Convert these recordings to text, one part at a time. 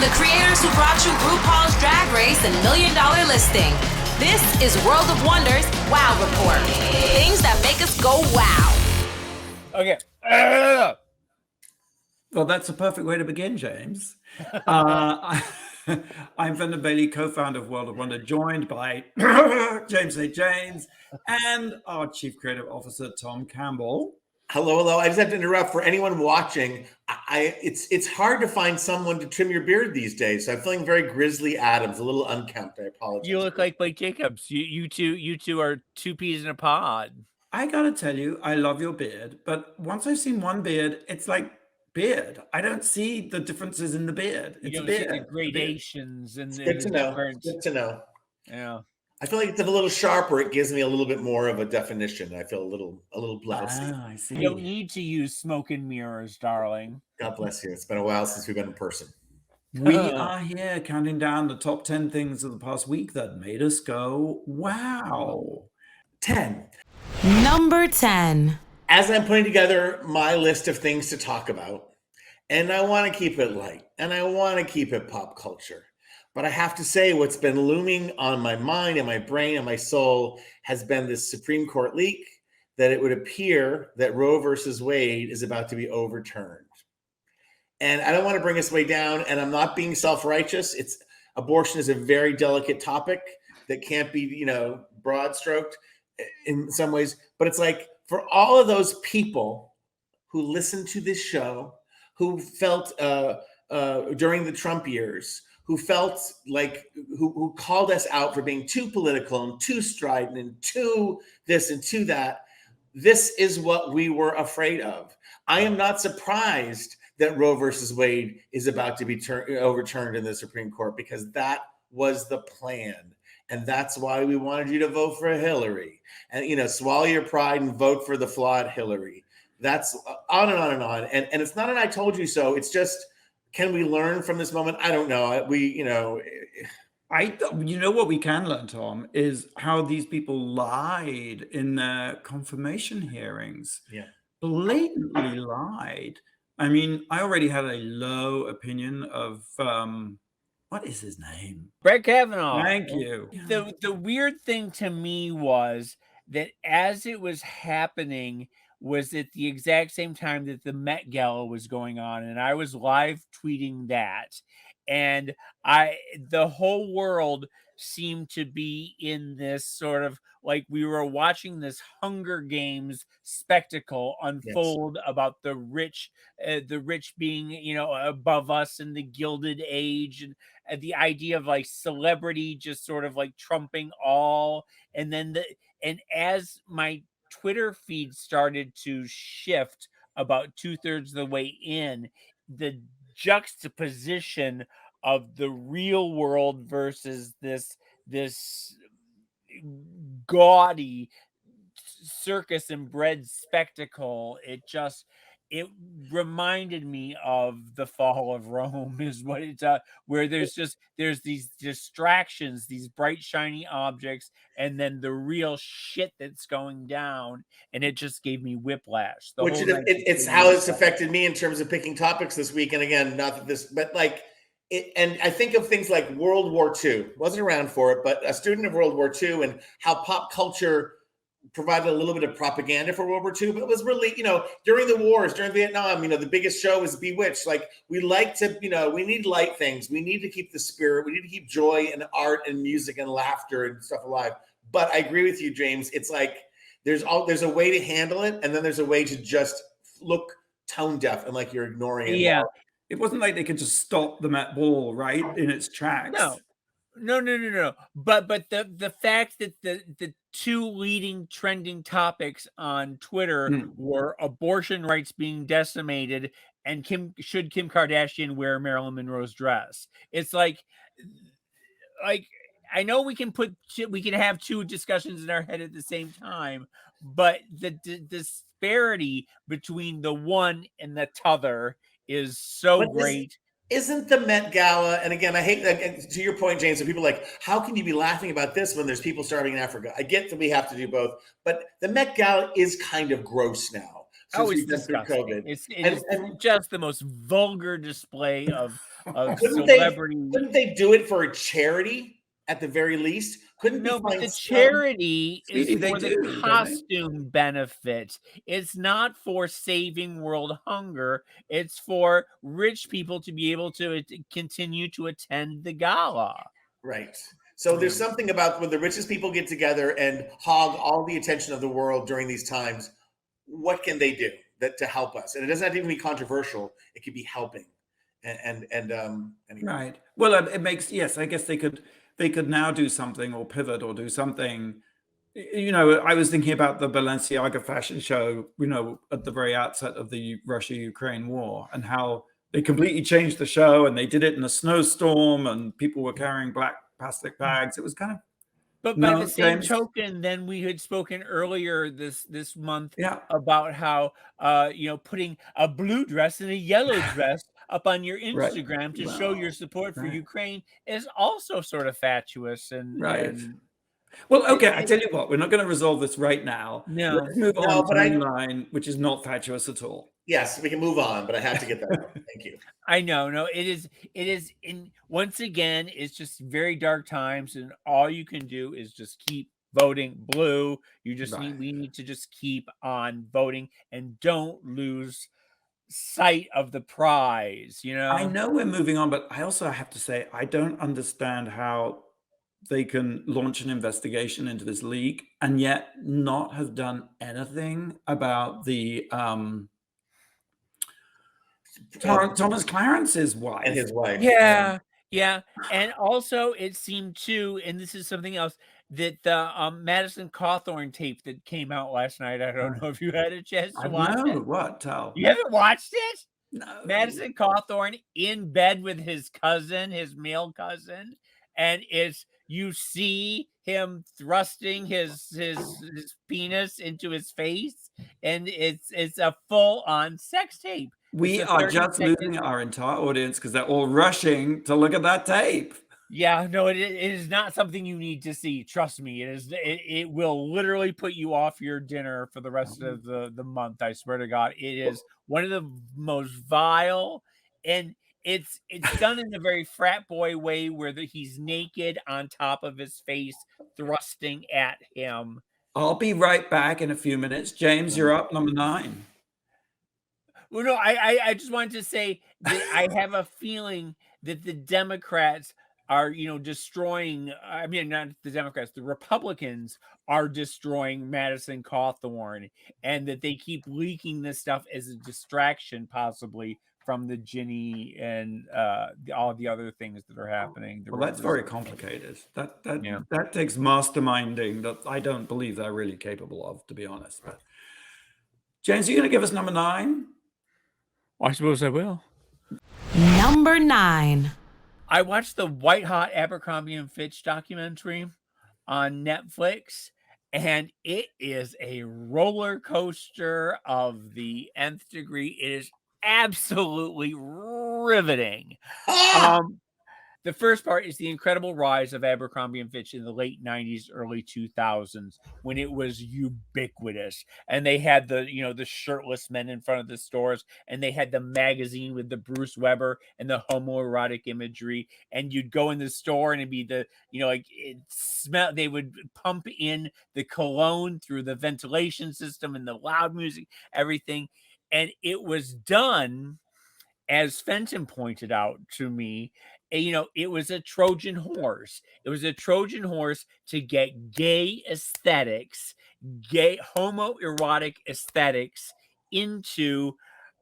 the creators who brought you RuPaul's Drag Race and $1 Million Listing. This is World of Wonders Wow Report. Things that make us go wow. Okay. Well, that's a perfect way to begin, James. I'm Fender Bailey, co-founder of World of Wonder, joined by James A. James and our Chief Creative Officer, Tom Campbell. Hello. I just have to interrupt for anyone watching. It's hard to find someone to trim your beard these days. So I'm feeling very Grizzly Adams, a little unkempt. I apologize. You look like Blake Jacobs. You two are two peas in a pod. I gotta tell you, I love your beard, but once I've seen one beard, it's like beard. I don't see the differences in the beard. It's you a don't see beard. the gradations and the Good to know. difference. Good to know. Yeah. I feel like it's a little sharper. It gives me a little bit more of a definition. I feel a little blousy. I see. You don't need to use smoke and mirrors, darling. God bless you. It's been a while since we've been in person. We are here counting down the top 10 things of the past week that made us go, wow. 10. Number 10. As I'm putting together my list of things to talk about, and I want to keep it light, and I want to keep it pop culture, but I have to say what's been looming on my mind and my brain and my soul has been this Supreme Court leak that it would appear that Roe versus Wade is about to be overturned. And I don't want to bring us way down, and I'm not being self-righteous. Abortion is a very delicate topic that can't be, broad stroked in some ways, but it's like for all of those people who listened to this show, who felt during the Trump years, who felt like who called us out for being too political and too strident and too this and too that. This is what we were afraid of. I am not surprised that Roe versus Wade is about to be overturned in the Supreme Court, because that was the plan. And that's why we wanted you to vote for Hillary. And, swallow your pride and vote for the flawed Hillary. That's on and on and on. And it's not an I told you so. It's just, can we learn from this moment? I don't know. What we can learn, Tom, is how these people lied in their confirmation hearings. Yeah. Blatantly lied. I mean, I already had a low opinion of what is his name? Brett Kavanaugh. Thank you. The weird thing to me was that as it was happening was at the exact same time that the Met Gala was going on, and I was live tweeting that, and the whole world seemed to be in this sort of like we were watching this Hunger Games spectacle unfold. Yes. About the rich being, above us in the Gilded Age, and the idea of like celebrity just sort of like trumping all. And then as my Twitter feed started to shift about 2/3 of the way in, the juxtaposition of the real world versus this gaudy circus and bread spectacle, it reminded me of the fall of Rome, is what it's where there's these distractions, these bright shiny objects, and then the real shit that's going down, and it just gave me whiplash. It's how it's affected me in terms of picking topics this week. And again, not that this, but like it, and I think of things like World War II. Wasn't around for it, but a student of World War II, and how pop culture provided a little bit of propaganda for World War II, but it was really, during the wars, during Vietnam, the biggest show was Bewitched. Like, we like to, we need light things. We need to keep the spirit. We need to keep joy and art and music and laughter and stuff alive. But I agree with you, James. It's like, there's a way to handle it, and then there's a way to just look tone deaf and like you're ignoring it. Yeah. It wasn't like they could just stop the Met Ball, right, in its tracks. No. But the fact that the two leading trending topics on Twitter were abortion rights being decimated and should Kim Kardashian wear Marilyn Monroe's dress. It's like I know we can have two discussions in our head at the same time, but the disparity between the one and the t'other is so great. Isn't the Met Gala, and again, I hate that, to your point, James, and people are like, how can you be laughing about this when there's people starving in Africa? I get that we have to do both, but the Met Gala is kind of gross now. since it's we've been through disgusting. COVID. It is just the most vulgar display of Couldn't celebrity. they do it for a charity at the very least? Couldn't No, we but find the some? charity is Sweetie, they for the do, don't they? costume benefit. It's not for saving world hunger. It's for rich people to be able to continue to attend the gala. Right. So there's something about when the richest people get together and hog all the attention of the world during these times. What can they do to help us? And it doesn't have to even be controversial. It could be helping. Anyway. Right. Well, it makes, yes, I guess they could now do something or pivot or do something. I was thinking about the Balenciaga fashion show, at the very outset of the Russia-Ukraine war, and how they completely changed the show, and they did it in a snowstorm, and people were carrying black plastic bags. It was kind of, But by the same James? token, then we had spoken earlier this month Yeah. about how putting a blue dress and a yellow dress up on your Right. Instagram to show your support for right. Ukraine is also sort of fatuous Right. Well, okay, I tell you what, we're not going to resolve this right now. No. Let's move No, on but to line, which is not fatuous at all. Yes, we can move on, but I have to get that out. Thank you. I know. No, it is once again, it's just very dark times, and all you can do is just keep voting blue. You just Right. we need to just keep on voting and don't lose sight of the prize, I know we're moving on, but I also have to say, I don't understand how they can launch an investigation into this leak and yet not have done anything about the Thomas Clarence's wife. And his wife. Yeah. And also it seemed too, and this is something else, that the Madison Cawthorn tape that came out last night, I don't know if you had a chance to watch it. What? Tell. You haven't watched it? No. Madison Cawthorn in bed with his cousin, his male cousin, and you see him thrusting his penis into his face, and it's a full-on sex tape. We are just losing our entire audience because they're all rushing to look at that tape. Yeah, no, it is not something you need to see. Trust me, it will literally put you off your dinner for the rest of the month. I swear to God, it is one of the most vile, and it's done in a very frat boy way where he's naked on top of his face, thrusting at him. I'll be right back in a few minutes. James, you're up, number 9. Well, no, I just wanted to say that I have a feeling that the Democrats are, destroying, I mean, not the Democrats, the Republicans are destroying Madison Cawthorn, and that they keep leaking this stuff as a distraction, possibly, from the Ginny and all the other things that are happening. Well, that's very complicated. That takes masterminding that I don't believe they're really capable of, to be honest. But James, are you going to give us number 9? I suppose I will. Number 9. I watched the White Hot Abercrombie and Fitch documentary on Netflix, and it is a roller coaster of the nth degree. It is absolutely riveting. The first part is the incredible rise of Abercrombie and Fitch in the late 90s, early 2000s, when it was ubiquitous. And they had the shirtless men in front of the stores, and they had the magazine with the Bruce Weber and the homoerotic imagery. And you'd go in the store and it'd be they would pump in the cologne through the ventilation system and the loud music, everything. And it was done, as Fenton pointed out to me, it was a Trojan horse. It was a Trojan horse to get gay aesthetics, gay homoerotic aesthetics into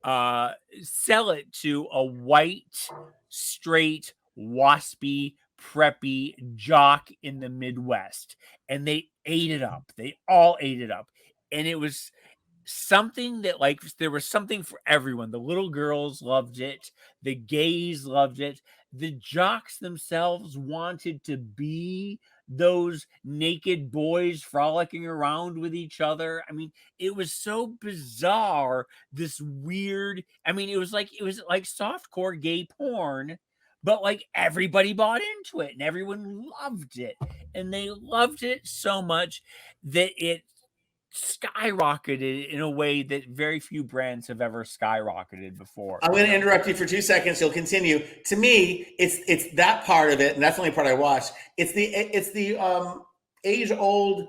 sell it to a white, straight, waspy, preppy jock in the Midwest. And they ate it up. They all ate it up. And it was something that, like, there was something for everyone. The little girls loved it. The gays loved it. The jocks themselves wanted to be those naked boys frolicking around with each other. I mean, it was so bizarre. This weird, it was like softcore gay porn, but like everybody bought into it and everyone loved it. And they loved it so much that it skyrocketed in a way that very few brands have ever skyrocketed before. I'm going to interrupt you for 2 seconds. You'll continue. To me, it's that part of it, and that's the only part I watched. It's the age old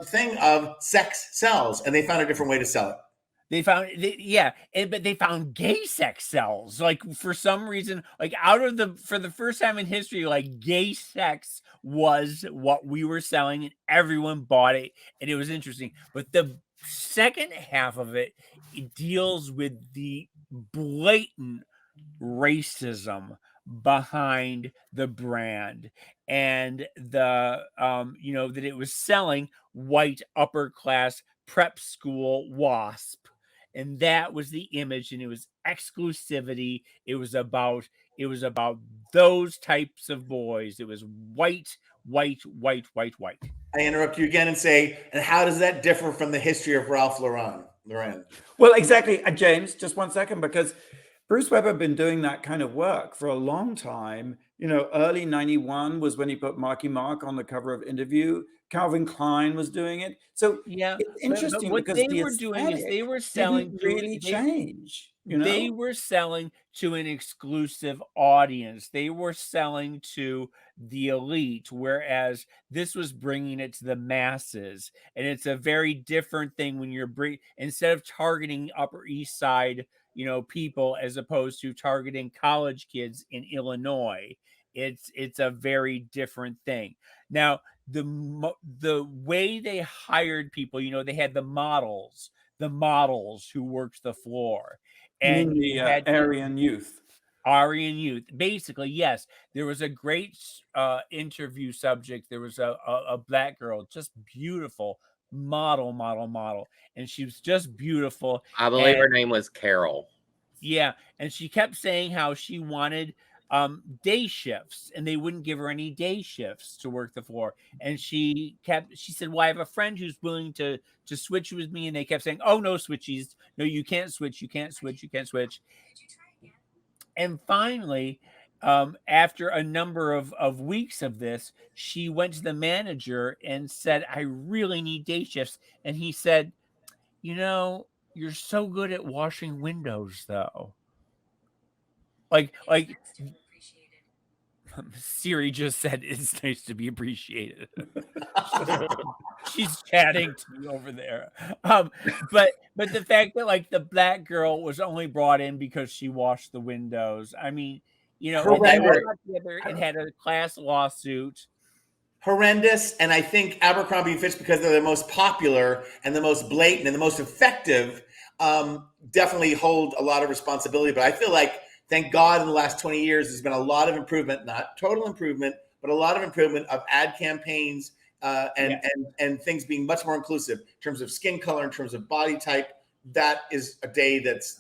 thing of sex sells, and they found a different way to sell it. They found, but they found gay sex sells. Like, for some reason, like, for the first time in history, like, gay sex was what we were selling, and everyone bought it, and it was interesting. But the second half of it deals with the blatant racism behind the brand, and the that it was selling white upper class prep school wasp, and that was the image, and it was exclusivity. It was about those types of boys. It was white. I interrupt you again and say, and how does that differ from the history of Ralph Lauren? Well, exactly, James. Just 1 second, because Bruce Weber had been doing that kind of work for a long time. Early 91 was when he put Marky Mark on the cover of Interview. Calvin Klein was doing it. So Yeah, it's interesting, what because they were doing is they were selling didn't really change. They were selling to an exclusive audience. They were selling to the elite, whereas this was bringing it to the masses. And it's a very different thing when you're instead of targeting Upper East Side, people, as opposed to targeting college kids in Illinois. It's a very different thing. Now, the way they hired people, they had the models who worked the floor. And the Aryan youth. Basically, yes. There was a great interview subject. There was a black girl, just beautiful, model, and she was just beautiful. I believe her name was Carol. Yeah, and she kept saying how she wanted day shifts, and they wouldn't give her any day shifts to work the floor. And she said, well, I have a friend who's willing to switch with me, and they kept saying, oh, no switchies, no, you can't switch. And finally, after a number of weeks of this, she went to the manager and said, I really need day shifts. And he said, you're so good at washing windows, though. Like Siri just said, it's nice to be appreciated. She's chatting to me over there. But the fact that, like, the black girl was only brought in because she washed the windows. I mean, and they all got together and had a class lawsuit. Horrendous. And I think Abercrombie and Fitch, because they're the most popular and the most blatant and the most effective, definitely hold a lot of responsibility. But I feel like, thank God, in the last 20 years, there's been a lot of improvement, not total improvement, but a lot of improvement of ad campaigns and things being much more inclusive in terms of skin color, in terms of body type. That is a day that's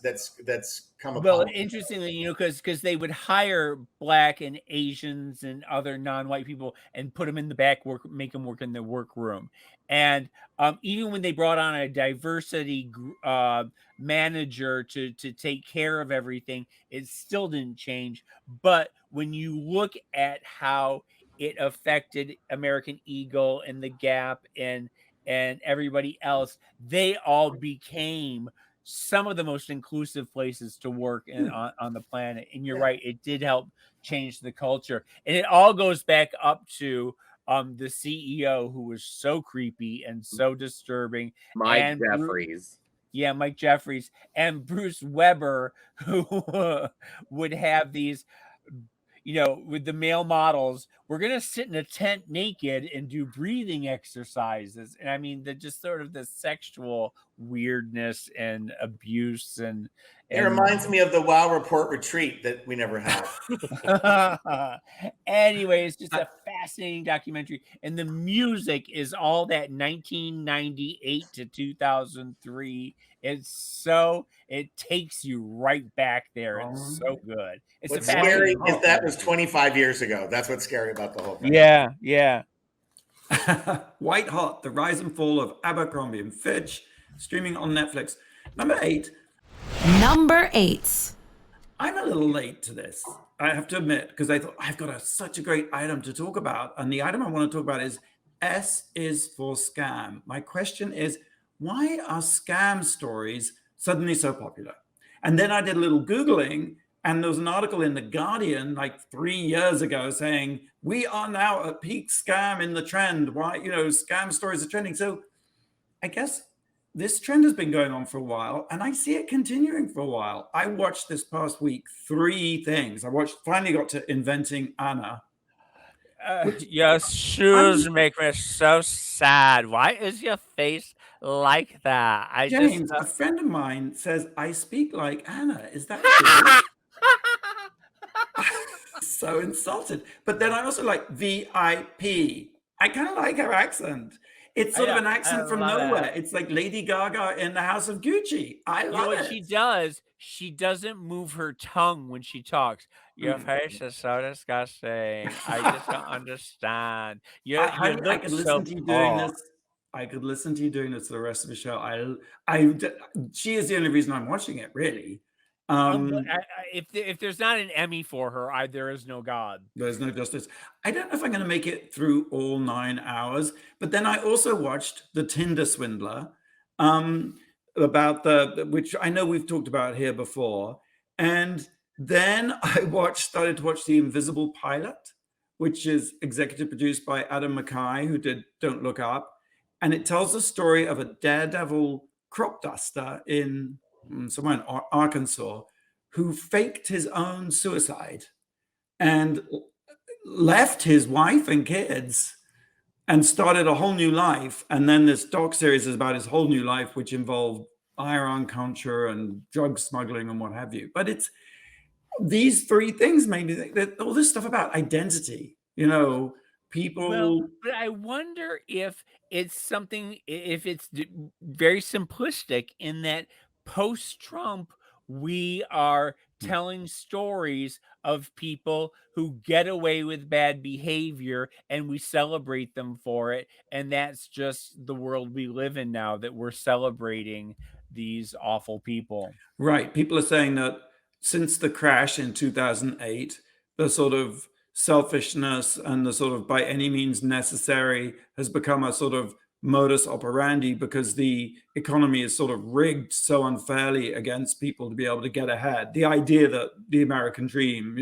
come about. Well, interestingly, because they would hire Black and Asians and other non-white people and put them in the back make them work in the workroom. And even when they brought on a diversity manager to take care of everything, it still didn't change. But when you look at how it affected American Eagle and The Gap and everybody else, they all became some of the most inclusive places to work on the planet. And you're right, it did help change the culture. And it all goes back up to the CEO, who was so creepy and so disturbing. Mike Jeffries. Mike Jeffries. And Bruce Weber, who would have these, with the male models, we're going to sit in a tent naked and do breathing exercises. And I mean, just sort of the sexual weirdness and abuse. And it reminds me of the Wow Report retreat that we never had. Anyway, it's just a fascinating documentary. And the music is all that 1998 to 2003. It takes you right back there. It's so good. What's scary is that was 25 years ago. That's what's scary about the whole thing. Yeah. White Hot, The Rise and Fall of Abercrombie and Fitch, streaming on Netflix. Number 8. I'm a little late to this, I have to admit, because I thought I've got such a great item to talk about. And the item I want to talk about is S is for scam. My question is, why are scam stories suddenly so popular? And then I did a little Googling, and there was an article in The Guardian like 3 years ago saying, we are now at peak scam in the trend. Why, scam stories are trending. So I guess this trend has been going on for a while, and I see it continuing for a while. I watched this past week 3 things. Finally got to Inventing Anna. Your shoes make me so sad. Why is your face like that? James, a friend of mine says I speak like Anna. Is that true? So insulted. But then I also like VIP. I kind of like her accent. It's sort of an accent from nowhere. It's like Lady Gaga in the House of Gucci. I love it. What she does, she doesn't move her tongue when she talks. Your face is so disgusting. I just don't understand. I could listen to you doing this. I could listen to you doing this for the rest of the show. She is the only reason I'm watching it, really. If there's not an Emmy for her, there is no God. There's no justice. I don't know if I'm going to make it through all 9 hours, but then I also watched The Tinder Swindler, which I know we've talked about here before. And then I started to watch The Invisible Pilot, which is executive produced by Adam McKay, who did Don't Look Up. And it tells the story of a daredevil crop duster in somewhere in Arkansas who faked his own suicide and left his wife and kids and started a whole new life. And then this doc series is about his whole new life, which involved iron culture and drug smuggling and what have you. But it's these 3 things made me think that all this stuff about identity, people. Well, but I wonder if it's very simplistic in that post-Trump, we are telling stories of people who get away with bad behavior and we celebrate them for it. And that's just the world we live in now, that we're celebrating these awful people. Right. People are saying that since the crash in 2008, the sort of selfishness and the sort of by any means necessary has become a sort of modus operandi, because the economy is sort of rigged so unfairly against people to be able to get ahead. The idea that the American dream,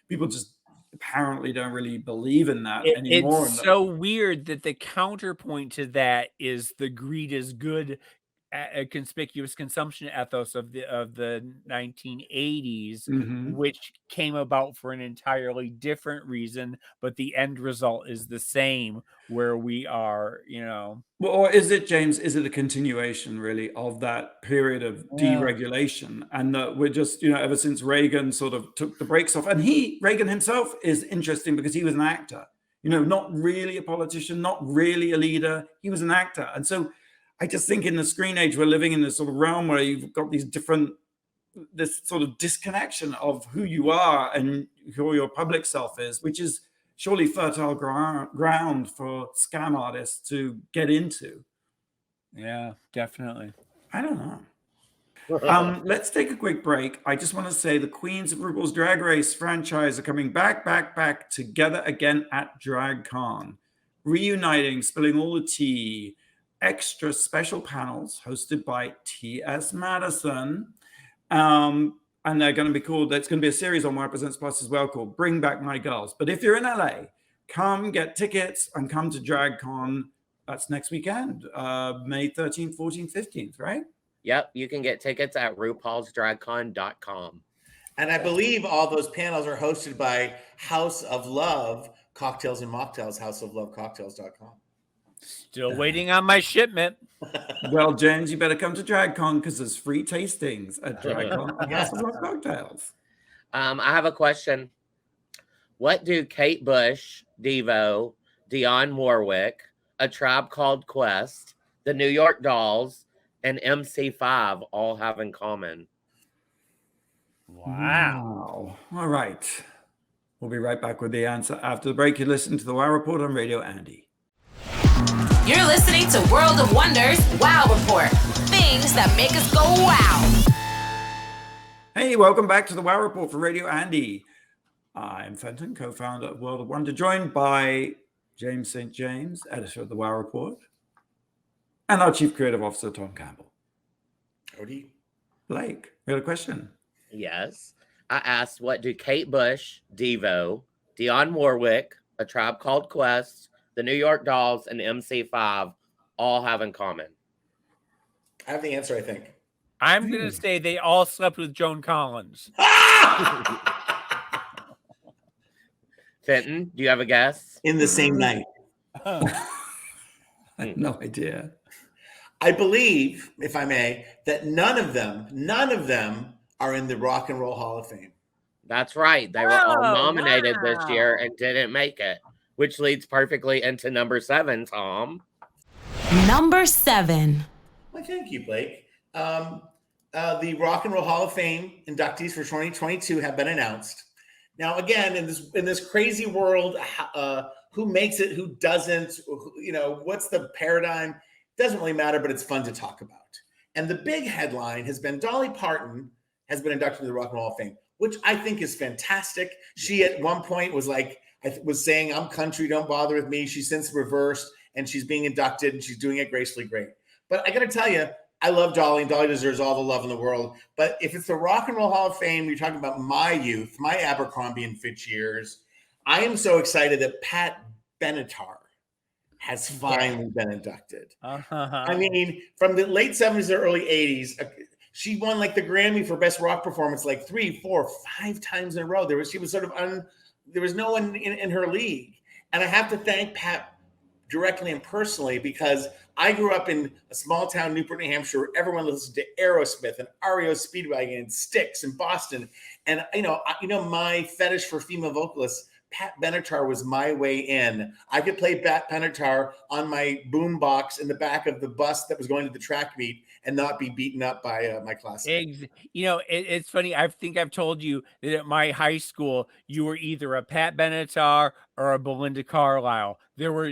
people just apparently don't really believe in that anymore. It's so weird that the counterpoint to that is the greed is good, a conspicuous consumption ethos of the 1980s, which came about for an entirely different reason, but the end result is the same, where we are, Well, or is it, James, is it a continuation really of that period of deregulation? And that we're just, ever since Reagan sort of took the brakes off, and Reagan himself is interesting because he was an actor, not really a politician, not really a leader. He was an actor. And so I just think in the screen age, we're living in this sort of realm where you've got this sort of disconnection of who you are and who your public self is, which is surely fertile ground for scam artists to get into. Yeah, definitely. I don't know. Let's take a quick break. I just want to say the Queens of RuPaul's Drag Race franchise are coming back together again at DragCon, reuniting, spilling all the tea. Extra special panels hosted by T.S. Madison. And they're going to be called, it's going to be a series on Wow Presents Plus as well called Bring Back My Girls. But if you're in LA, come get tickets and come to DragCon. That's next weekend, May 13th, 14th, 15th, right? Yep, you can get tickets at RuPaulsDragCon.com. And I believe all those panels are hosted by House of Love Cocktails and Mocktails, houseoflovecocktails.com. Still waiting on my shipment. Well, James, you better come to DragCon because there's free tastings at DragCon and House of Love Cocktails. I have a question. What do Kate Bush, Devo, Dionne Warwick, A Tribe Called Quest, the New York Dolls, and MC5 all have in common? Wow. All right. We'll be right back with the answer after the break. You listen to the Wow Report on Radio Andy. You're listening to World of Wonders Wow Report. Things that make us go wow. Hey, welcome back to the Wow Report for Radio Andy. I'm Fenton, co-founder of World of Wonder, joined by James St. James, editor of the Wow Report, and our Chief Creative Officer, Tom Campbell. Howdy. Blake, we had a question. Yes. I asked, what do Kate Bush, Devo, Dionne Warwick, A Tribe Called Quest, the New York Dolls, and MC5 all have in common? I have the answer, I think. I'm going to say they all slept with Joan Collins. Fenton, do you have a guess? In the same night. I have no idea. I believe, if I may, that none of them are in the Rock and Roll Hall of Fame. That's right. They were all nominated this wow. year and didn't make it, which leads perfectly into number 7, Tom. Number 7. Well, thank you, Blake. The Rock and Roll Hall of Fame inductees for 2022 have been announced. Now, again, in this crazy world, who makes it, who doesn't, what's the paradigm? Doesn't really matter, but it's fun to talk about. And the big headline has been Dolly Parton has been inducted to the Rock and Roll Hall of Fame, which I think is fantastic. She at one point was like, was saying, I'm country, don't bother with me. She's since reversed and she's being inducted and she's doing it gracefully great. But I got to tell you, I love Dolly, and Dolly deserves all the love in the world. But if it's the Rock and Roll Hall of Fame, you're talking about my youth, my Abercrombie and Fitch years. I am so excited that Pat Benatar has finally been inducted. I mean, from the late 70s or early 80s, she won like the Grammy for Best Rock Performance like 3, 4, 5 times in a row. She was sort of there was no one in her league. And I have to thank Pat directly and personally, because I grew up in a small town, Newport, New Hampshire, where everyone listened to Aerosmith and REO Speedwagon and Styx in Boston. And, my fetish for female vocalists, Pat Benatar was my way in. I could play Pat Benatar on my boom box in the back of the bus that was going to the track meet and not be beaten up by my classmates. It's funny. I think I've told you that at my high school, you were either a Pat Benatar or a Belinda Carlisle. There were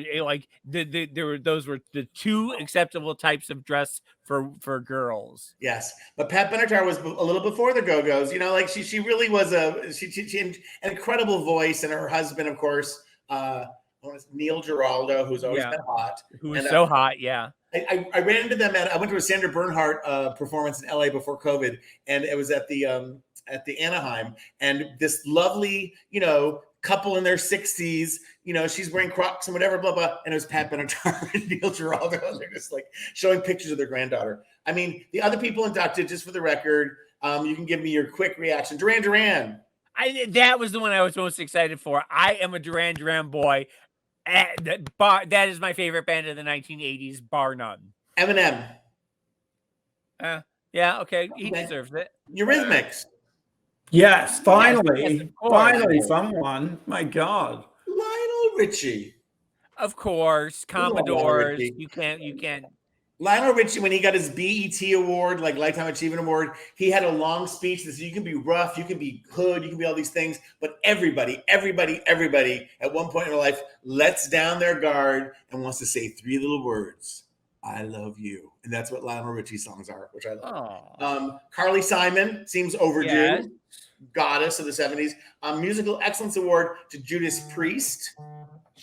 those were the 2 acceptable types of dress for girls. Yes, but Pat Benatar was a little before the Go-Go's. She really was she an incredible voice, and her husband, of course, Neil Giraldo, who's always been hot. Who's so hot, yeah. I ran into them I went to a Sandra Bernhardt performance in LA before COVID, and it was at the Anaheim, and this lovely, couple in their 60s, she's wearing Crocs and whatever, blah, blah. And it was Pat Benatar and Neil Giraldo. And they're just like showing pictures of their granddaughter. I mean, the other people inducted, just for the record, you can give me your quick reaction. Duran Duran. That was the one I was most excited for. I am a Duran Duran boy. That is my favorite band of the 1980s, bar none. Eminem. Yeah, okay. He deserves it. Yes, Eurythmics. finally. Yes, of course. Finally, someone. My God. Lionel Richie. Of course. Commodores. Richie. You can't. Lionel Richie, when he got his BET award, like Lifetime Achievement Award, he had a long speech that said, you can be rough, you can be hood, you can be all these things, but everybody at one point in their life lets down their guard and wants to say 3 little words. I love you. And that's what Lionel Richie songs are, which I love. Carly Simon seems overdue. Yes. Goddess of the 70s. Musical Excellence Award to Judas Priest.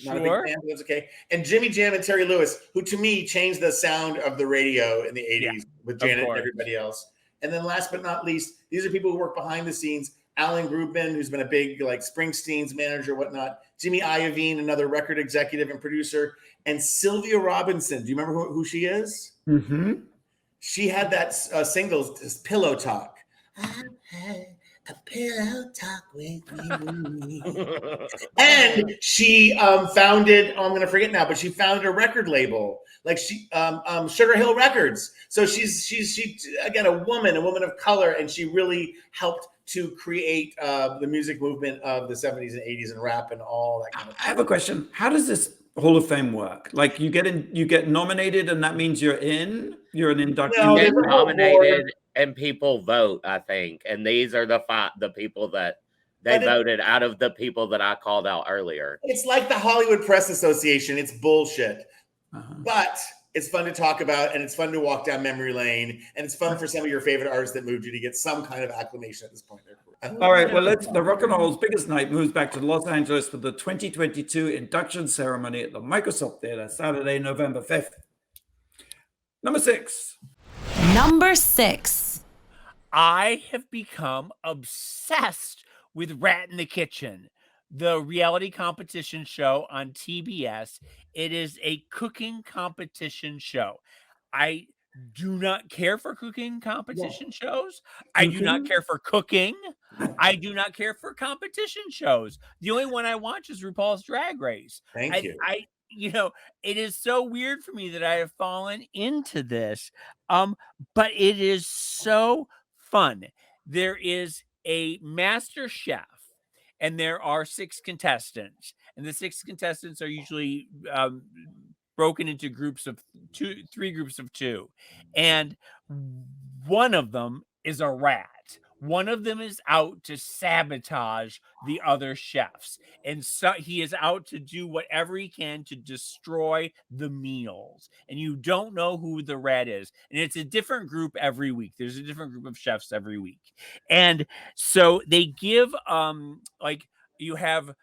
Not a big fan, but that's okay. And Jimmy Jam and Terry Lewis, who to me changed the sound of the radio in the 80s with Janet and everybody else. And then last but not least, these are people who work behind the scenes. Alan Grubman, who's been a big Springsteen's manager, whatnot. Jimmy Iovine, another record executive and producer. And Sylvia Robinson. Do you remember who she is? Mm-hmm. She had that single, Pillow Talk. I had a pillow talk with you. And she founded, I'm going to forget now, but she founded a record label, Sugar Hill Records. So she's again, a woman of color, and she really helped to create the music movement of the 70s and 80s and rap and all that kind of stuff. I have a question. How does this Hall of Fame work? Like you get nominated and that means you're in? You're an inductee? You get nominated and people vote, I think. And these are the people that they voted out of the people that I called out earlier. It's like the Hollywood Press Association. It's bullshit. Uh-huh. But It's fun to talk about, and it's fun to walk down memory lane, and it's fun for some of your favorite artists that moved you to get some kind of acclamation at this point. All right, well, the Rock and Roll's biggest night moves back to Los Angeles for the 2022 induction ceremony at the Microsoft Theater, Saturday, November 5th. Number 6. Number 6. I have become obsessed with Rat in the Kitchen, the reality competition show on TBS. It is a cooking competition show. I do not care for cooking competition shows. I do not care for cooking. I do not care for competition shows. The only one I watch is RuPaul's Drag Race. Thank you. It is so weird for me that I have fallen into this. But it is so fun. There is a master chef, and there are 6 contestants, and the 6 contestants are usually broken into three groups of 2, and one of them is a rat. One of them is out to sabotage the other chefs, and so he is out to do whatever he can to destroy the meals, and you don't know who the rat is, and it's a different group every week. There's a different group of chefs every week, and so they give you have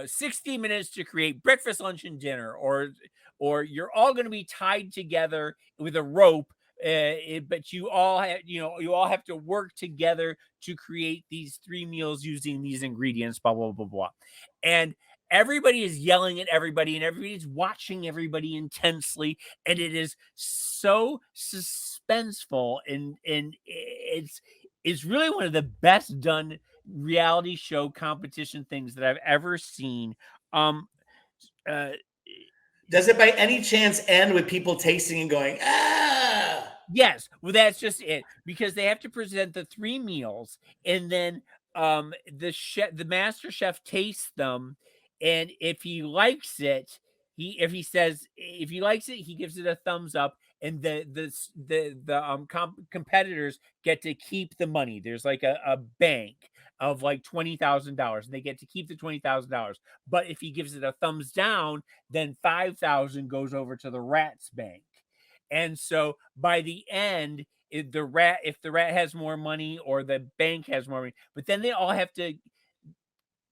60 minutes to create breakfast, lunch, and dinner, or you're all going to be tied together with a rope. But you all have to work together to create these 3 meals using these ingredients, blah, blah, blah, blah. And everybody is yelling at everybody, and everybody's watching everybody intensely. And it is so suspenseful. And it's really one of the best done reality show competition things that I've ever seen. Does it by any chance end with people tasting and going, ah? Yes. Well, that's just it. Because they have to present the 3 meals, and then the master chef tastes them, and if he likes it, he gives it a thumbs up, and the competitors get to keep the money. There's like a bank of like $20,000, and they get to keep the $20,000. But if he gives it a thumbs down, then $5,000 goes over to the rat's bank. And so by the end, if the rat has more money, or the bank has more money, but then they all have to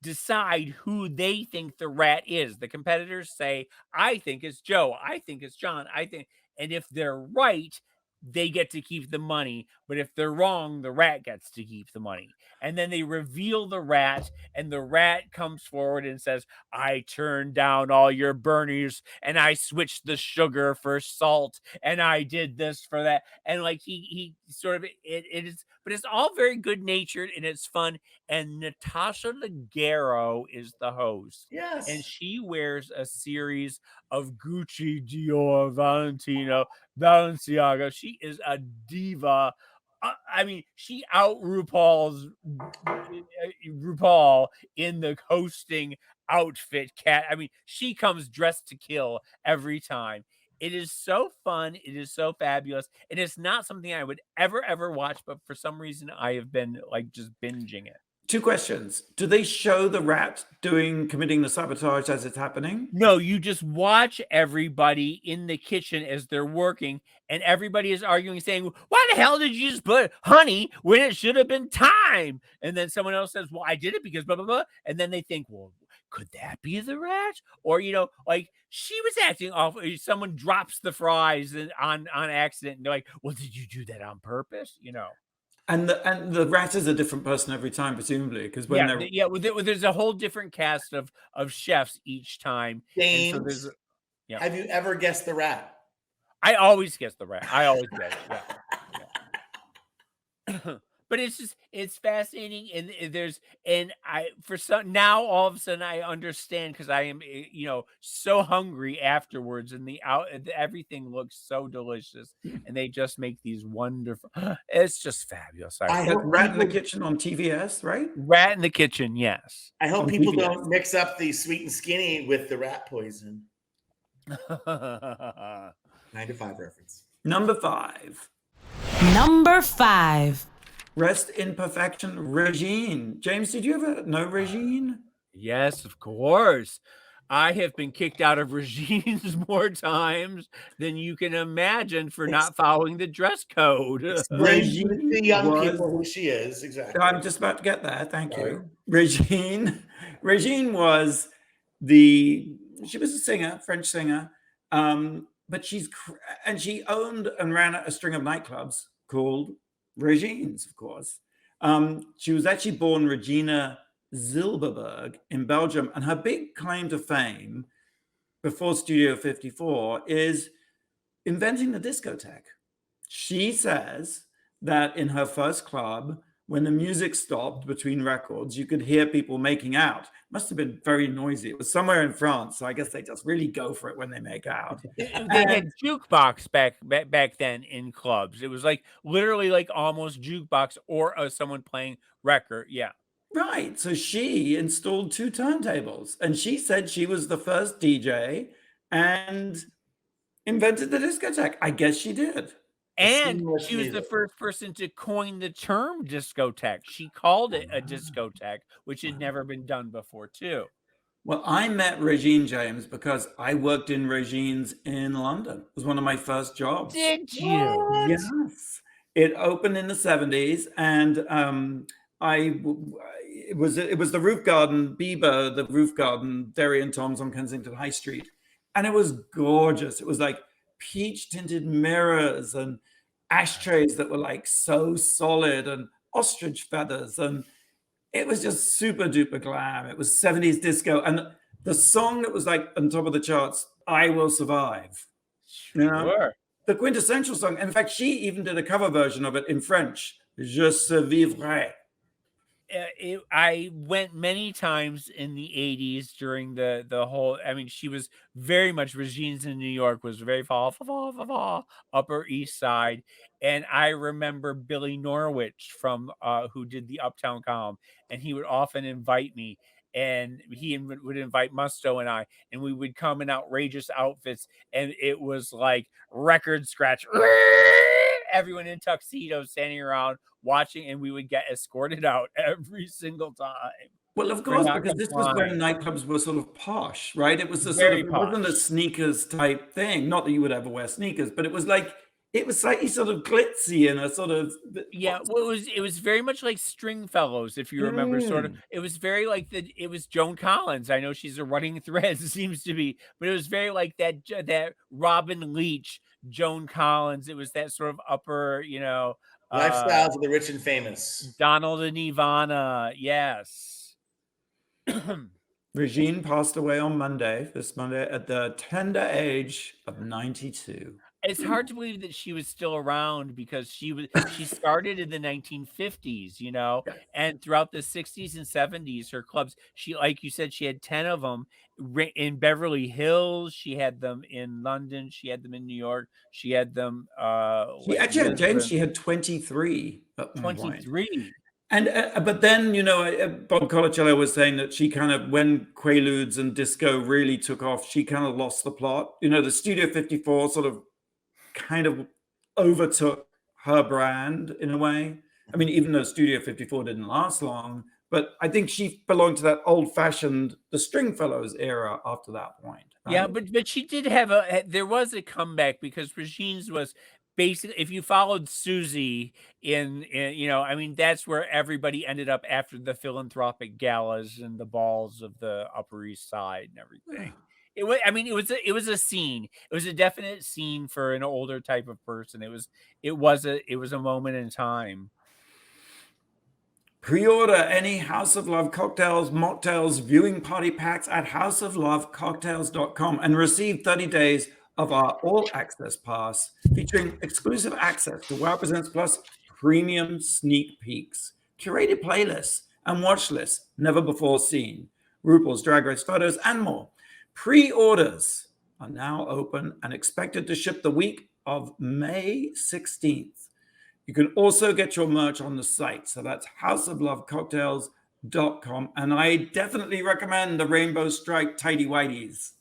decide who they think the rat is. The competitors say, I think it's Joe, I think it's John, and if they're right, they get to keep the money. But if they're wrong, the rat gets to keep the money. And then they reveal the rat, and the rat comes forward and says, I turned down all your Bernies, and I switched the sugar for salt, and I did this for that. And like he sort of it is, but it's all very good natured, and it's fun. And Natasha Leggero is the host. Yes. And she wears a series of Gucci, Dior, Valentino, Balenciaga. She is a diva. I mean, she out RuPaul in the hosting outfit. I mean, she comes dressed to kill every time. It is so fun. It is so fabulous. And it's not something I would ever watch, but for some reason I have been like just binging it. 2 questions. Do they show the rat committing the sabotage as it's happening? No, you just watch everybody in the kitchen as they're working, and everybody is arguing, saying, why the hell did you just put honey when it should have been thyme? And then someone else says, well, I did it because blah, blah, blah. And then they think, well, could that be the rat? Or, like she was acting off. Someone drops the fries on accident, and they're like, well, did you do that on purpose? And the rat is a different person every time, presumably, because when there's a whole different cast of chefs each time. James, so have you ever guessed the rat? I always guess the rat. I always guess it. Yeah. But it's fascinating, and now all of a sudden I understand, because I am so hungry afterwards, and everything looks so delicious, and they just make these wonderful. It's just fabulous. Rat in the Kitchen on TVS, right? Rat in the Kitchen, yes. I hope people don't mix up the Sweet and Skinny with the rat poison. 9 to 5 reference. Number 5. Rest in Perfection, Regine. James, did you ever know Regine? Yes, of course. I have been kicked out of Regine's more times than you can imagine for not following the dress code. Explain to Regine the young was- people who she is. Exactly. I'm just about to get there. Thank Sorry. you. Regine was she was a singer, French singer, but she owned and ran a string of nightclubs called Regine's, of course. She was actually born Regina Zilberberg in Belgium, and her big claim to fame before Studio 54 is inventing the discotheque. She says that in her first club, when the music stopped between records, you could hear people making out. Must have been very noisy. It was somewhere in France, so I guess they just really go for it when they make out. They had jukebox back then in clubs. It was like literally like almost jukebox or someone playing record. Yeah. Right. So she installed 2 turntables, and she said she was the first DJ and invented the discotheque. I guess she did. And seamless she was the music. first person to coin the term discotheque. She called it a discotheque, which had never been done before, too. Well, I met Regine, James, because I worked in Regine's in London. It was one of my first jobs. Did you? Yes. It opened in the 70s, and it was the Roof Garden, Bieber, the Roof Garden, Derry and Tom's on Kensington High Street. And it was gorgeous. It was like peach tinted mirrors and ashtrays that were like so solid and ostrich feathers. And it was just super duper glam. It was 70s disco. And the song that was like on top of the charts, I Will Survive. You know? Sure. The quintessential song. In fact, she even did a cover version of it in French. Je survivrai. I went many times in the 80s during the whole, I mean, she was very much, Regine's in New York was very Upper East Side. And I remember Billy Norwich from who did the Uptown column, and he would often invite me, and he would invite Musto and I, and we would come in outrageous outfits, and it was like record scratch, everyone in tuxedos standing around watching, and we would get escorted out every single time. Well, of course, because this was when nightclubs were sort of posh, right? It was a sort of, it wasn't a sneakers type thing. Not that you would ever wear sneakers, but it was slightly sort of glitzy and a sort of, yeah. Well, it was very much like Stringfellows, if you remember. Sort of, it was very like it was Joan Collins. I know she's a running thread, seems to be, but it was very like that Robin Leach, Joan Collins. It was that sort of upper, Lifestyles of the rich and famous. Donald and Ivana, yes. Regine passed away on this Monday, at the tender age of 92. It's hard to believe that she was still around, because she started in the 1950s, and throughout the 60s and 70s, her clubs, she, like you said, she had 10 of them in Beverly Hills. She had them in London. She had them in New York. She had them. She actually had, James, she had 23 at one point. 23. And but then, Bob Colacello was saying that she kind of, when Quaaludes and disco really took off, she kind of lost the plot. The Studio 54 sort of kind of overtook her brand in a way. I mean, even though Studio 54 didn't last long, but I think she belonged to that old-fashioned, the Stringfellows era after that point. Right? Yeah, but she did have there was a comeback, because Regine's was basically, if you followed Susie in I mean, that's where everybody ended up after the philanthropic galas and the balls of the Upper East Side and everything. It was, I mean, it was a scene. It was a definite scene for an older type of person. It was a moment in time. Pre-order any House of Love cocktails, mocktails, viewing party packs at houseoflovecocktails.com and receive 30 days of our all-access pass, featuring exclusive access to Wow Presents Plus premium sneak peeks, curated playlists, and watch lists never before seen, RuPaul's Drag Race photos, and more. Pre-orders are now open and expected to ship the week of May 16th. You can also get your merch on the site. So that's houseoflovecocktails.com. And I definitely recommend the rainbow stripe tidy whities.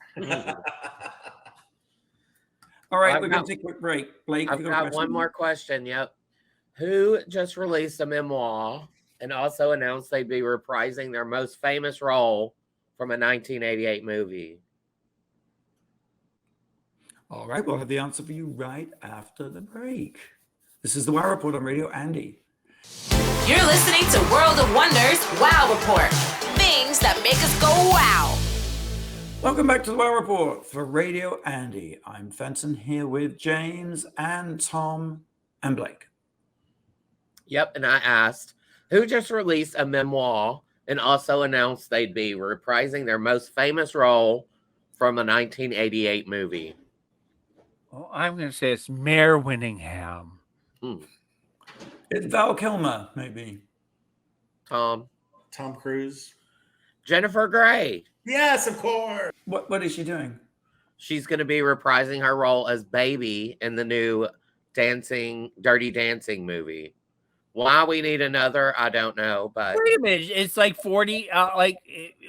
All right, we're going to take a quick break. Blake, I've got one more question. Yep. Who just released a memoir and also announced they'd be reprising their most famous role from a 1988 movie? All right, we'll have the answer for you right after the break. This is the Wow Report on Radio Andy. You're listening to World of Wonders Wow Report. Things that make us go wow. Welcome back to the Wow Report for Radio Andy. I'm Fenton here with James and Tom and Blake. Yep, and I asked, who just released a memoir and also announced they'd be reprising their most famous role from a 1988 movie? Well, I'm going to say it's Mare Winningham. It's Val Kilmer, maybe. Tom Cruise. Jennifer Grey. Yes, of course. What is she doing? She's going to be reprising her role as Baby in the new Dirty Dancing movie. Why we need another, I don't know. But wait a minute, it's like 40.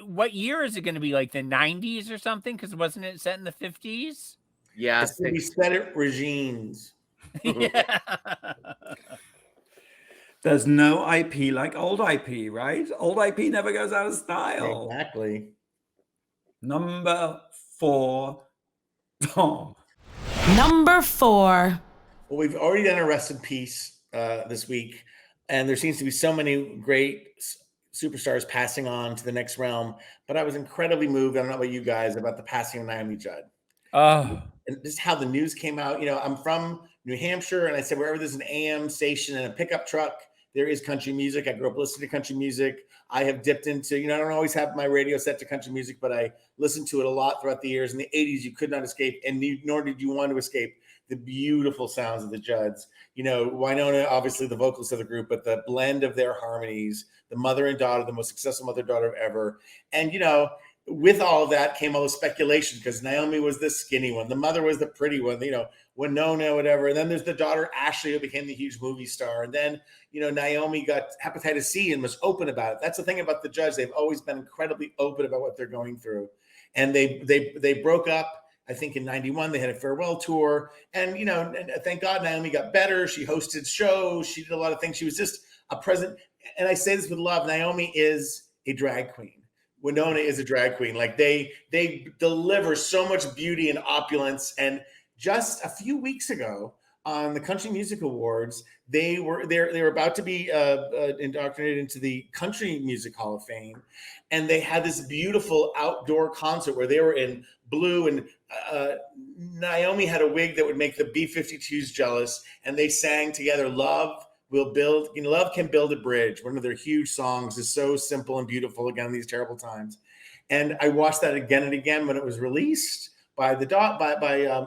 What year is it going to be? Like the 90s or something? Because wasn't it set in the 50s? Yeah, we said it, Regine's. Yeah. There's no IP like old IP, right? Old IP never goes out of style. Exactly. Number 4, Tom. Number 4. Well, we've already done a rest in peace this week, and there seems to be so many great superstars passing on to the next realm. But I was incredibly moved, I don't know about you guys, about the passing of Naomi Judd. Oh. And this is how the news came out. You know, I'm from New Hampshire, and I said wherever there's an AM station and a pickup truck, there is country music. I grew up listening to country music. I have dipped into, I don't always have my radio set to country music, but I listened to it a lot throughout the years. In the 80s, you could not escape, and nor did you want to escape the beautiful sounds of the Judds. Winona, obviously the vocalist of the group, but the blend of their harmonies, the mother and daughter, the most successful mother-daughter ever. And, with all of that came all the speculation, because Naomi was the skinny one. The mother was the pretty one, Winona, whatever. And then there's the daughter, Ashley, who became the huge movie star. And then, Naomi got hepatitis C and was open about it. That's the thing about the Judds. They've always been incredibly open about what they're going through. And they broke up, I think, in 91. They had a farewell tour. And, and thank God Naomi got better. She hosted shows. She did a lot of things. She was just a present. And I say this with love. Naomi is a drag queen. Winona is a drag queen. Like they deliver so much beauty and opulence. And just a few weeks ago on the Country Music Awards, they were about to be indoctrinated into the Country Music Hall of Fame. And they had this beautiful outdoor concert where they were in blue, and Naomi had a wig that would make the B-52s jealous. And they sang together, Love can build a bridge. One of their huge songs is so simple and beautiful, again, in these terrible times. And I watched that again and again when it was released by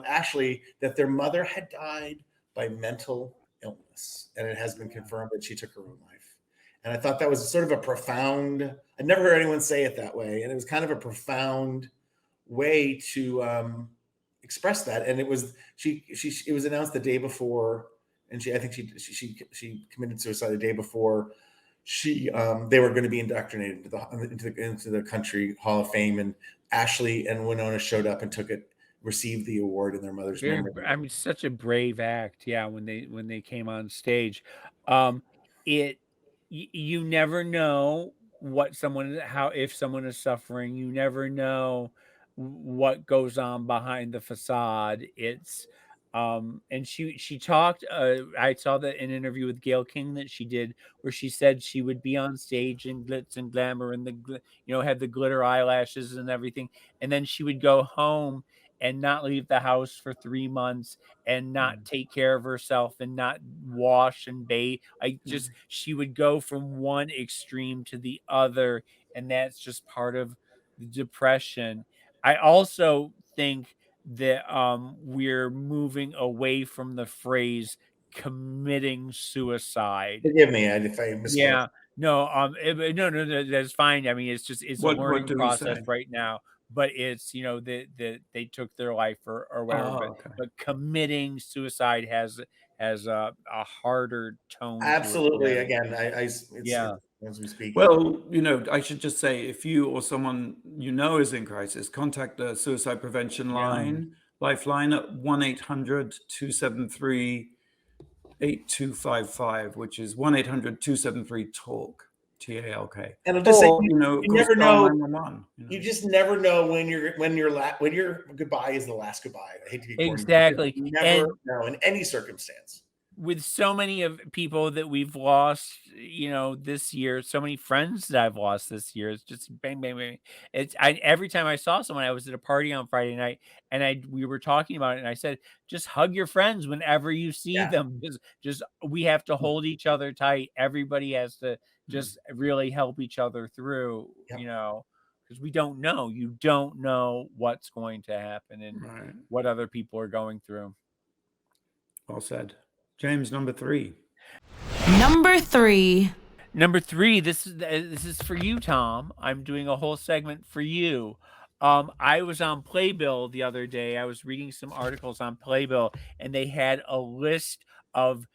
Ashley, that their mother had died by mental illness. And it has been confirmed that she took her own life. And I thought that was sort of a profound, I'd never heard anyone say it that way. And it was kind of a profound way to express that. And it was announced the day before. And I think she committed suicide the day before they were going to be indoctrinated into the Country Hall of Fame. And Ashley and Winona showed up and received the award in their mother's memory. I mean, such a brave act. Yeah, when they came on stage, you never know if someone is suffering. You never know what goes on behind the facade. It's and she talked, I saw that in an interview with Gayle King that she did, where she said she would be on stage in glitz and glamour and had the glitter eyelashes and everything, and then she would go home and not leave the house for 3 months and not take care of herself and not wash and bathe. She would go from one extreme to the other, and that's just part of the depression. I also think that we're moving away from the phrase committing suicide. Forgive me if I misspoke. Yeah, no, that's fine. I mean, it's a learning process right now. But it's that they took their life or whatever. Okay. But committing suicide has a harder tone. Absolutely. Again, yeah. As we speak. Well, I should just say, if you or someone is in crisis, contact the suicide prevention lifeline at 1-800-273-8255, which is 1-800-273-TALK. TALK. And I'll just say, You know, you never know. 911, You just never know when your goodbye is the last goodbye. I hate to be corny. Exactly. You never know in any circumstance. With so many of people that we've lost, this year, so many friends that I've lost this year, it's just bang, bang, bang. Every time I saw someone, I was at a party on Friday night, and we were talking about it, and I said, just hug your friends whenever you see them. Just we have to hold each other tight. Everybody has to just really help each other through, because we don't know. You don't know what's going to happen and what other people are going through. Well said. James, number 3. Number 3. This is for you, Tom. I'm doing a whole segment for you. I was on Playbill the other day. I was reading some articles on Playbill, and they had a list of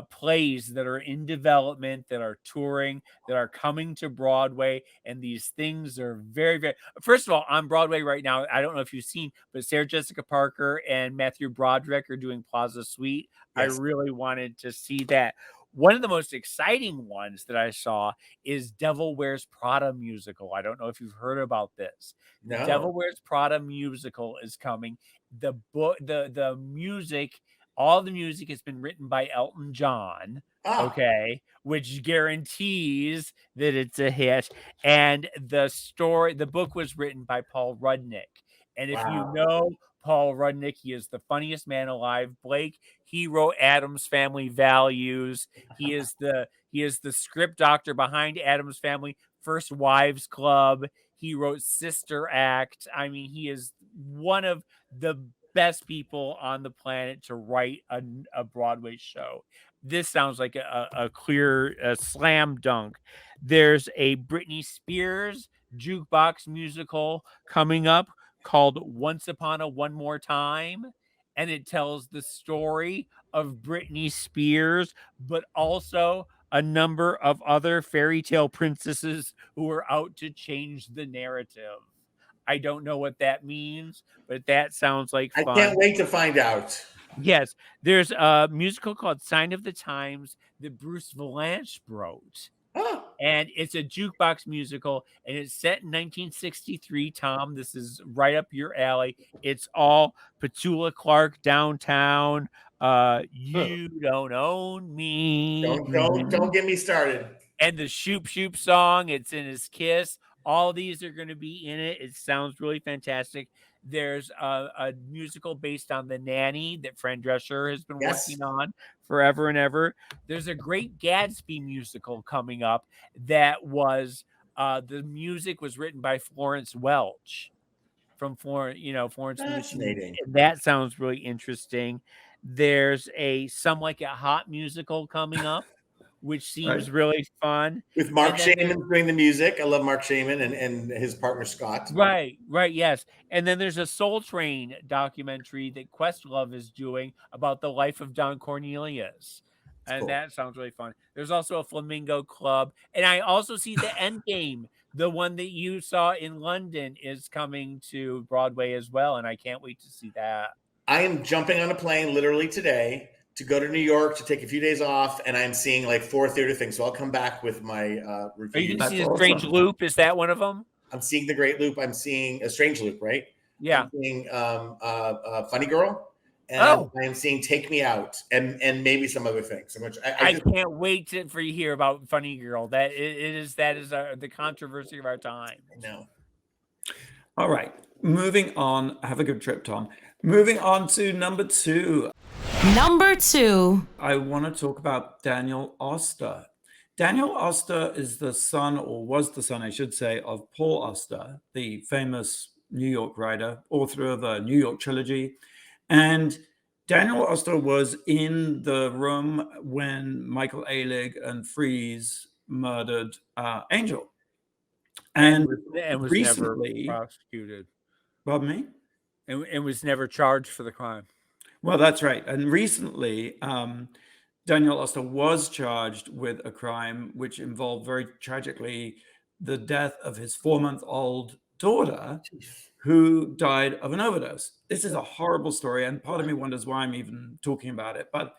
plays that are in development, that are touring, that are coming to Broadway, and these things are very, very. First of all, on Broadway right now, I don't know if you've seen, but Sarah Jessica Parker and Matthew Broderick are doing Plaza Suite. Yes. I really wanted to see that. One of the most exciting ones that I saw is Devil Wears Prada musical. I don't know if you've heard about this. No. The Devil Wears Prada musical is coming. The book, the music. All the music has been written by Elton John, which guarantees that it's a hit. And the book was written by Paul Rudnick. And if you know Paul Rudnick, he is the funniest man alive. Blake, he wrote Addams Family Values. He is the script doctor behind Addams Family, First Wives Club. He wrote Sister Act. I mean, he is one of the best people on the planet to write a Broadway show. This sounds like a clear slam dunk. There's a Britney Spears jukebox musical coming up called Once Upon a One More Time, and it tells the story of Britney Spears, but also a number of other fairy tale princesses who are out to change the narrative. I don't know what that means, but that sounds like fun. I can't wait to find out. Yes, there's a musical called Sign of the Times that Bruce Vilanch wrote. And it's a jukebox musical, and it's set in 1963, Tom. This is right up your alley. It's all Petula Clark downtown. You don't own me. Don't get me started. And the Shoop Shoop song, it's in His Kiss. All these are going to be in it. It sounds really fantastic. There's a musical based on The Nanny that Fran Drescher has been working on forever and ever. There's a Great Gatsby musical coming up that was the music was written by Florence Welch from Florence and the Machine. That sounds really interesting. There's a Some Like It Hot musical coming up, which seems really fun. With Mark Shaman doing the music. I love Mark Shaman and his partner Scott. Right, yes. And then there's a Soul Train documentary that Questlove is doing about the life of Don Cornelius. And that sounds really fun. There's also a Flamingo Club. And I also see the Endgame, the one that you saw in London, is coming to Broadway as well. And I can't wait to see that. I am jumping on a plane literally today to go to New York to take a few days off, and I'm seeing like 4 theater things. So I'll come back with my review. Are you going to see The Strange Loop? Is that one of them? I'm seeing The Great Loop. I'm seeing A Strange Loop, right? Yeah. I'm seeing Funny Girl, and I am seeing Take Me Out, and maybe some other things. I can't wait for you to hear about Funny Girl. That is the controversy of our time. I know. All right, moving on. Have a good trip, Tom. Moving on to number 2. Number 2. I want to talk about Daniel Auster. Daniel Auster is the son, or was the son, I should say, of Paul Auster, the famous New York writer, author of a New York trilogy. And Daniel Auster was in the room when Michael Ehrlich and Freeze murdered Angel. And was recently, never prosecuted. Pardon me? And was never charged for the crime. Well, that's right. And recently, Daniel Auster was charged with a crime which involved, very tragically, the death of his 4-month-old daughter, who died of an overdose. This is a horrible story, and part of me wonders why I'm even talking about it. But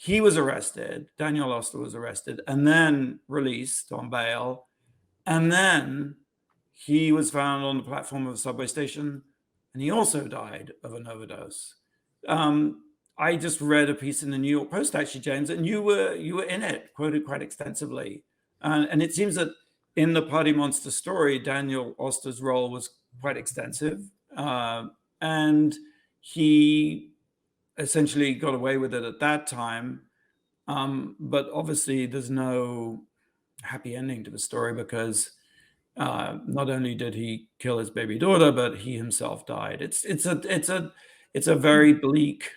he was arrested. Daniel Auster was arrested and then released on bail. And then he was found on the platform of a subway station, and he also died of an overdose. I just read a piece in the New York Post, actually, James, and you were in it, quoted quite extensively. And it seems that in the Party Monster story, Daniel Auster's role was quite extensive, and he essentially got away with it at that time. But obviously, there's no happy ending to the story because not only did he kill his baby daughter, but he himself died. It's a very bleak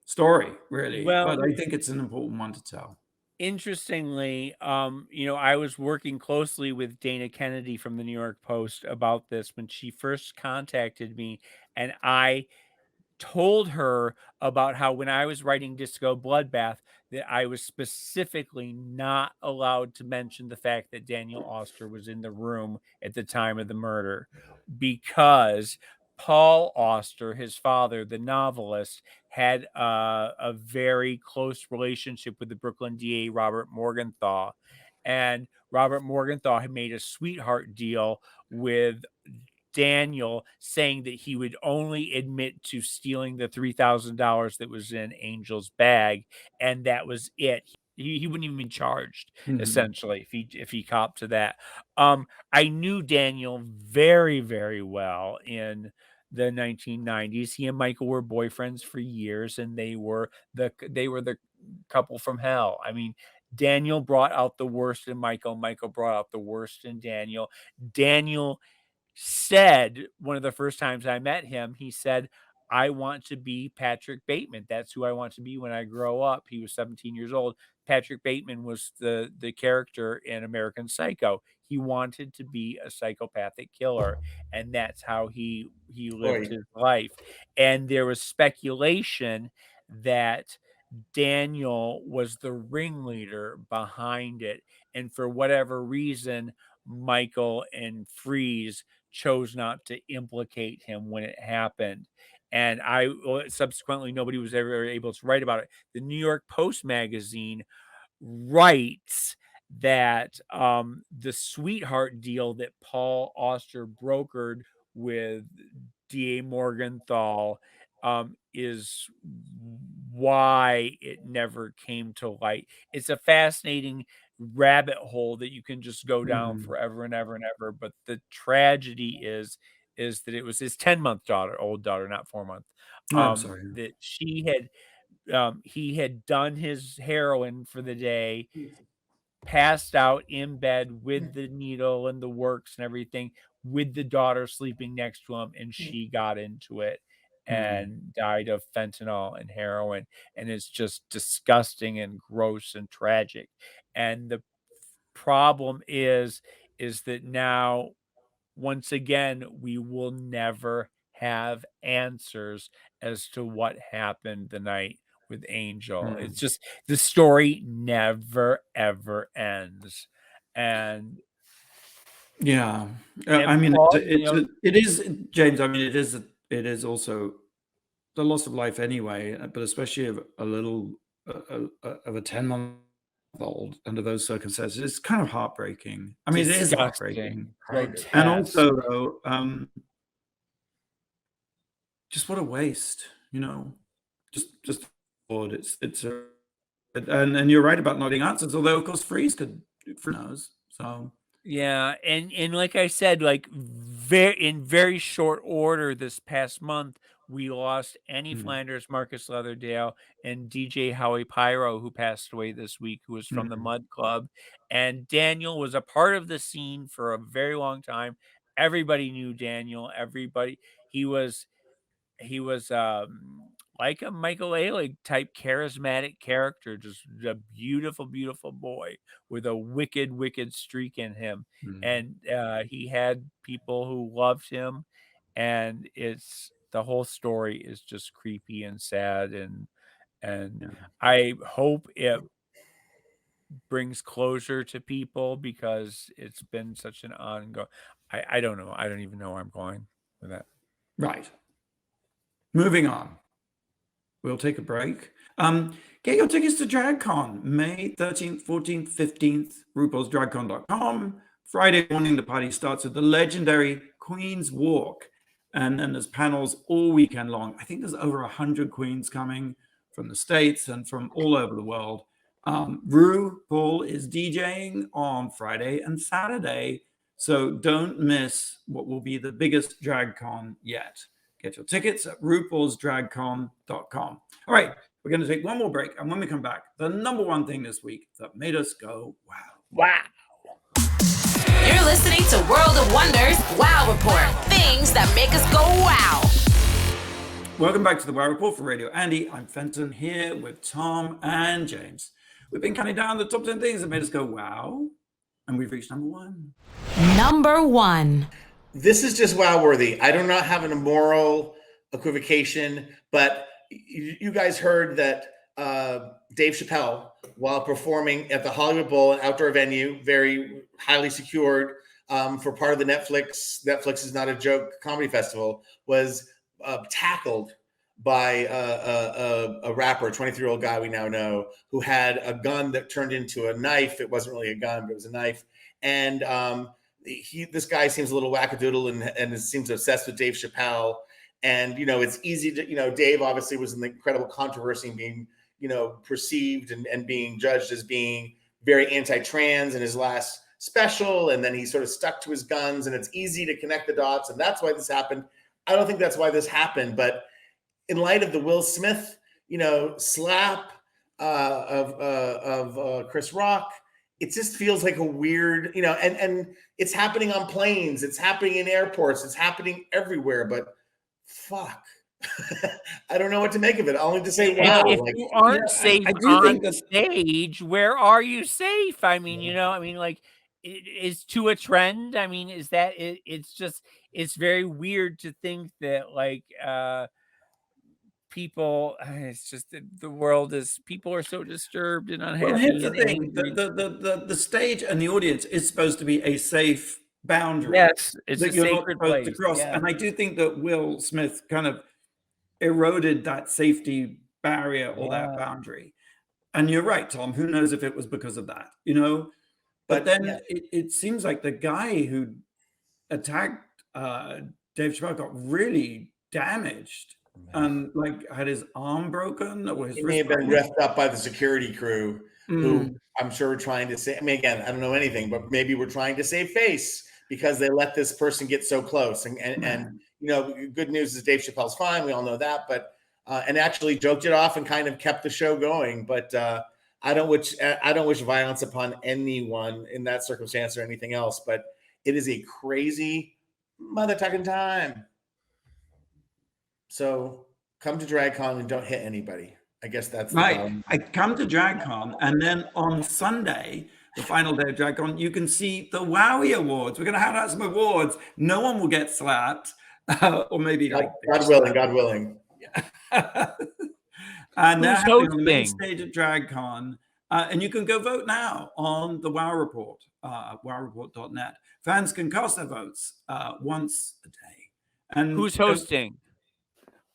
story, really, Well, but I think it's an important one to tell. interestingly, I was working closely with Dana Kennedy from the New York Post about this when she first contacted me, and I told her about how when I was writing Disco Bloodbath, that I was specifically not allowed to mention the fact that Daniel Auster was in the room at the time of the murder, because Paul Auster, his father, the novelist, had a very close relationship with the Brooklyn DA, Robert Morgenthau. And Robert Morgenthau had made a sweetheart deal with Daniel, saying that he would only admit to stealing the $3,000 that was in Angel's bag, and that was it. He wouldn't even be charged, essentially, if he copped to that. I knew Daniel very, very well in the 1990s. He and Michael were boyfriends for years, and they were the couple from hell. I mean, Daniel brought out the worst in Michael. Michael brought out the worst in Daniel. Daniel said, one of the first times I met him, he said, "I want to be Patrick Bateman. That's who I want to be when I grow up." He was 17 years old. Patrick Bateman was the character in American Psycho. He wanted to be a psychopathic killer, and that's how he lived Boy, his life. And there was speculation that Daniel was the ringleader behind it, and for whatever reason, Michael and Freeze chose not to implicate him when it happened. And subsequently, nobody was ever able to write about it. The New York Post magazine writes that the sweetheart deal that Paul Auster brokered with DA Morgenthau is why it never came to light. It's a fascinating rabbit hole that you can just go down forever and ever and ever. But the tragedy is that it was his 10-month old daughter, not 4-month, Oh, I'm sorry. that he had done his heroin for the day, passed out in bed with the needle and the works and everything, with the daughter sleeping next to him, and she got into it and died of fentanyl and heroin. And it's just disgusting and gross and tragic. And the problem is that now, once again, we will never have answers as to what happened the night with Angel. It's just, the story never ever ends. And Yeah, and I mean, Paul, it is, James. I mean, it is also the loss of life anyway, but especially of a little of a 10-month-old under those circumstances. It's kind of heartbreaking. I mean, it is heartbreaking, grotesque. and also though, just what a waste, just it's a, and you're right about not getting answers. Although of course Freeze knows. So Yeah, and like I said, like in very short order this past month, we lost Annie Flanders, Marcus Leatherdale, and DJ Howie Pyro, who passed away this week, who was from the Mud Club. And Daniel was a part of the scene for a very long time. Everybody knew Daniel. He was like a Michael Ealig type charismatic character, just a beautiful, beautiful boy with a wicked, wicked streak in him. And he had people who loved him, and the whole story is just creepy and sad, and I hope it brings closure to people, because it's been such an ongoing. I don't know. I don't even know where I'm going with that. right. Moving on. We'll take a break. Get your tickets to DragCon, May 13th, 14th, 15th, RuPaulsDragCon.com. Friday morning, the party starts with the legendary Queen's Walk. And then there's panels all weekend long. I think there's over 100 queens coming from the States and from all over the world. RuPaul is DJing on Friday and Saturday. So don't miss what will be the biggest DragCon yet. Get your tickets at RuPaulsDragCon.com. All right, we're going to take one more break. And when we come back, the number one thing this week that made us go, wow. Wow. You're listening to World of Wonders Wow Report. Things that make us go wow. Welcome back to the Wow Report for Radio Andy. I'm Fenton here with Tom and James. We've been counting down the top 10 things that made us go wow. And we've reached number one. Number one. This is just wow worthy. I do not have an immoral equivocation, but you guys heard that Dave Chappelle, while performing at the Hollywood Bowl, an outdoor venue, very highly secured for part of the Netflix is Not a Joke comedy festival, was tackled by a rapper, a 23-year-old guy we now know, who had a gun that turned into a knife. It wasn't really a gun, but it was a knife. And this guy seems a little wackadoodle and seems obsessed with Dave Chappelle. And, it's easy to, Dave obviously was in the incredible controversy and being, perceived and being judged as being very anti-trans in his last special. And then he sort of stuck to his guns, and it's easy to connect the dots. And that's why this happened. I don't think that's why this happened. But in light of the Will Smith, slap of Chris Rock, it just feels like a weird, and it's happening on planes. It's happening in airports. It's happening everywhere. But fuck. I don't know what to make of it. Only to say, wow. If you aren't safe on the stage, where are you safe? I mean, is to a trend. I mean, is that it? It's very weird to think that people, it's just the world is, people are so disturbed and unhappy. Well, here's the thing: the stage and the audience is supposed to be a safe boundary. Yes, it's that a you're sacred not supposed place. to cross. Yeah. And I do think that Will Smith kind of eroded that safety barrier or that boundary. And you're right, Tom. Who knows if it was because of that, But then it seems like the guy who attacked Dave Chappelle got really damaged and had his arm broken or his wrist. He may have been roughed up by the security crew, who I'm sure were trying to say. I mean, again, I don't know anything, but maybe we're trying to save face because they let this person get so close. And good news is Dave Chappelle's fine. We all know that, but and actually joked it off and kind of kept the show going. But I don't wish violence upon anyone in that circumstance or anything else. But it is a crazy mother-tucking time. So come to DragCon and don't hit anybody. I guess that's right. I come to DragCon, and then on Sunday, the final day of DragCon, you can see the Wowie Awards. We're going to hand out some awards. No one will get slapped, or maybe God willing. Yeah. And they're happening on the main stage at DragCon, and you can go vote now on the Wow Report, wowreport.net. Fans can cast their votes once a day. And who's hosting?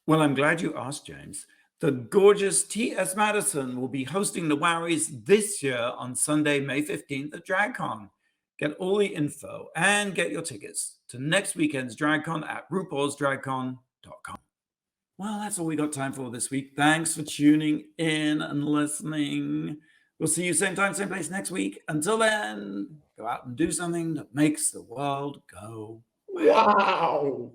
Well, I'm glad you asked, James. The gorgeous T.S. Madison will be hosting the Wowies this year on Sunday, May 15th at DragCon. Get all the info and get your tickets to next weekend's DragCon at RuPaulsDragCon.com. Well, that's all we got time for this week. Thanks for tuning in and listening. We'll see you same time, same place next week. Until then, go out and do something that makes the world go wow.